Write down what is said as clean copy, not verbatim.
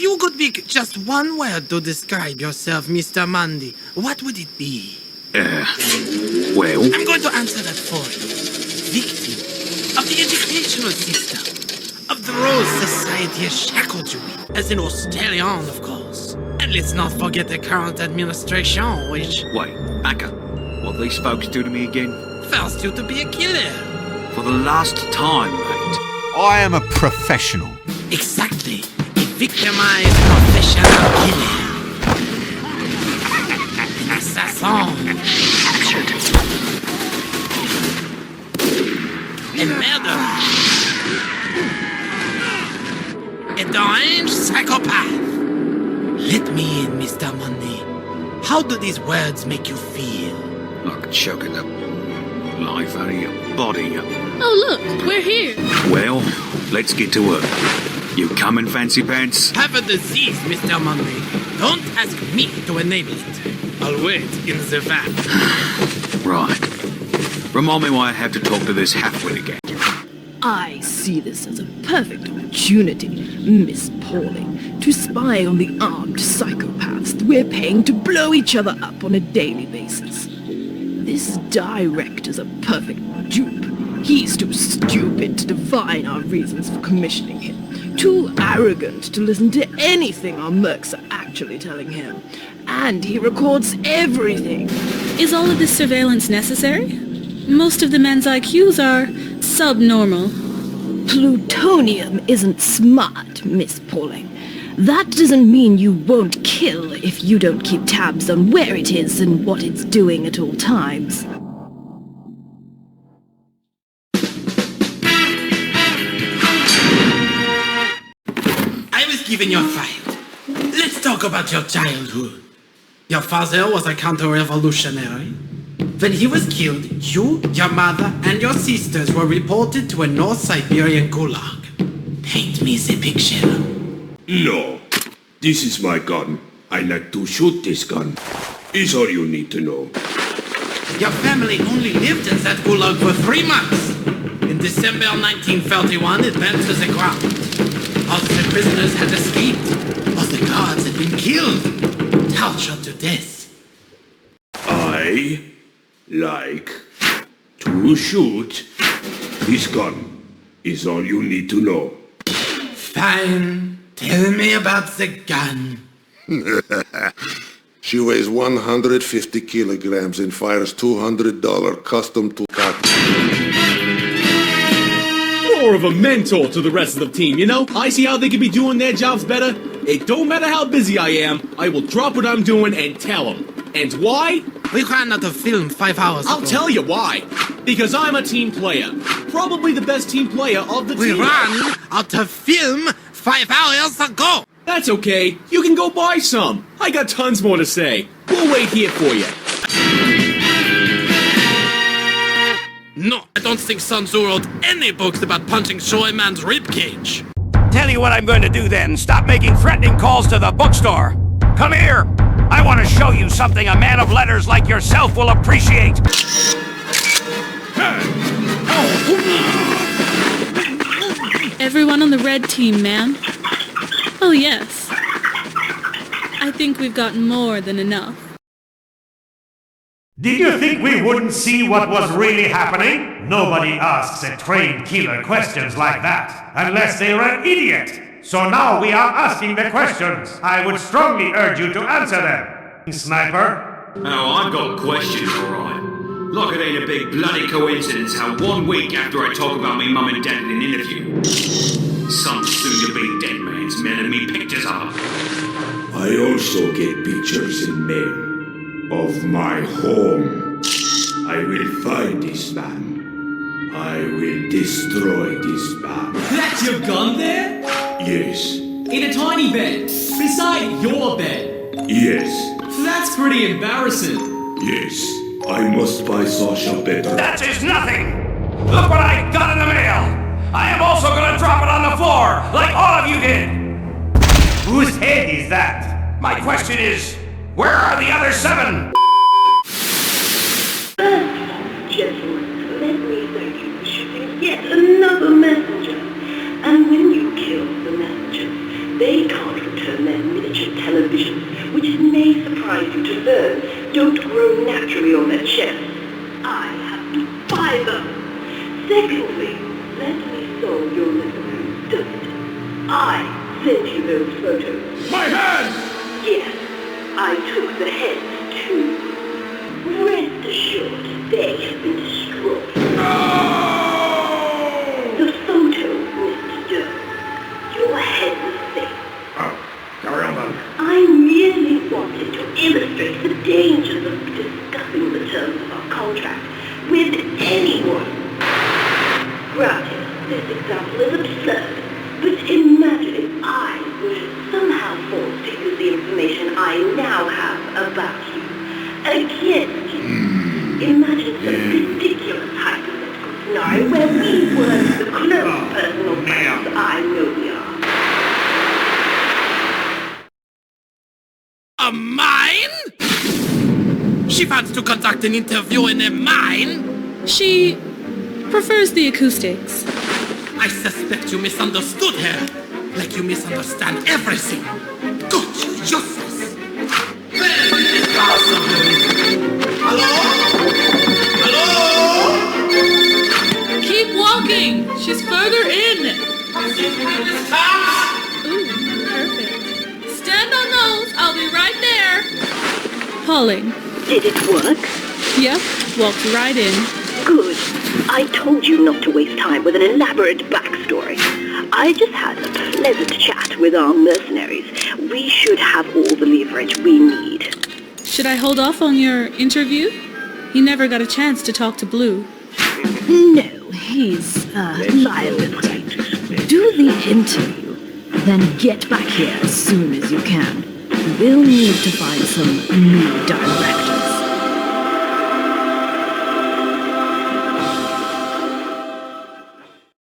you could pick just one word to describe yourself, Mr. Mundy, what would it be? Well... I'm going to answer that for you. Victim of the educational system, of the roles society has shackled you with, as in Australian, of course. And let's not forget the current administration, which... Wait, back up. What these folks do to me again? forced you to be a killer. For the last time, mate. I am a professional. Exactly. A victimized professional killer. An assassin. A murderer. A deranged psychopath. Let me in, Mr. Mundy. How do these words make you feel? Like choking the life out of your body. Oh, look, we're here. Well, let's get to work. You coming, Fancy Pants? Have a disease, Mr. Mundy. Don't ask me to enable it. I'll wait in the van. Right. Remind me why I have to talk to this halfwit again. I see this as a perfect opportunity, Miss Pauling, to spy on the armed psychopaths we're paying to blow each other up on a daily basis. This director's a perfect dupe. He's too stupid to divine our reasons for commissioning him, too arrogant to listen to anything our mercs are actually telling him, and he records everything. Is all of this surveillance necessary? Most of the men's IQs are subnormal. Plutonium isn't smart, Miss Pauling. That doesn't mean you won't kill if you don't keep tabs on where it is and what it's doing at all times. I was given your file. Let's talk about your childhood. Your father was a counter-revolutionary. When he was killed, you, your mother, and your sisters were reported to a North Siberian gulag. Paint me the picture. No. This is my gun. I like to shoot this gun. Is all you need to know. Your family only lived in that gulag for 3 months. In December 1931, it burned to the ground. All the prisoners had escaped. All the guards had been killed, tortured to death. I like to shoot. This gun is all you need to know. Fine. Tell me about the gun. She weighs 150 kilograms and fires $200 custom to cut. More of a mentor to the rest of the team, you know? I see how they could be doing their jobs better. It don't matter how busy I am, I will drop what I'm doing and tell them. And why? We ran out of film 5 hours ago. I'll tell you why. Because I'm a team player. Probably the best team player of the We team. ran out of film 5 hours ago. That's okay. You can go buy some. I got tons more to say. We'll wait here for you. No, I don't think Sun Tzu wrote any books about punching Shoei Man's ribcage. Tell you what I'm going to do then. Stop making threatening calls to the bookstore. Come here. I want to show you something a man of letters like yourself will appreciate. Everyone on the red team, ma'am. Oh, yes. I think we've got more than enough. Did you think we wouldn't see what was really happening? Nobody asks a trained killer questions like that, unless they're an idiot. So now we are asking the questions. I would strongly urge you to answer them. Sniper? Oh, I've got questions, alright. Like it ain't a big bloody coincidence how 1 week after I talk about me mum and dad in an interview, some soon-to-be dead man's mailing me pictures of them. I also get pictures in mail of my home. I will find this man. I will destroy this man. That's your gun there? Yes. In a tiny bed, beside your bed. Yes. That's pretty embarrassing. Yes. I must buy Sasha better. That is nothing. Look what I got in the mail. I am also going to drop it on the floor, like all of you did. Whose head is that? My question is, where are the other 7? Gentlemen, let me thank you for shipping yet another messenger. And when you kill the messengers, they can't return naturally on their chests. I have to buy them. Secondly, let me solve your little doubt. I sent you those photos. My hand! Yes, I took the heads too. Rest assured, they have been destroyed. The photo, Mr. Doe. Your head was safe. Oh, carry on then. I merely wanted to illustrate the dangers of discussing the terms of our contract with anyone. Granted, this example is absurd, but imagine if I were somehow forced to use the information I now have about you against you. Imagine some ridiculous hypothetical scenario where we weren't the close personal friends I know we are. A mine? She wants to conduct an interview in a mine? She prefers the acoustics. I suspect you misunderstood her. Like you misunderstand everything. Good, useless. Hello? Hello? Keep walking! She's further in! Ooh, perfect. Stand on those! I'll be right there! Pauling. Did it work? Yep, walked right in. Good. I told you not to waste time with an elaborate backstory. I just had a pleasant chat with our mercenaries. We should have all the leverage we need. Should I hold off on your interview? He never got a chance to talk to Blue. No, he's liability. Do the interview, then get back here as soon as you can. We'll need to find some new directors.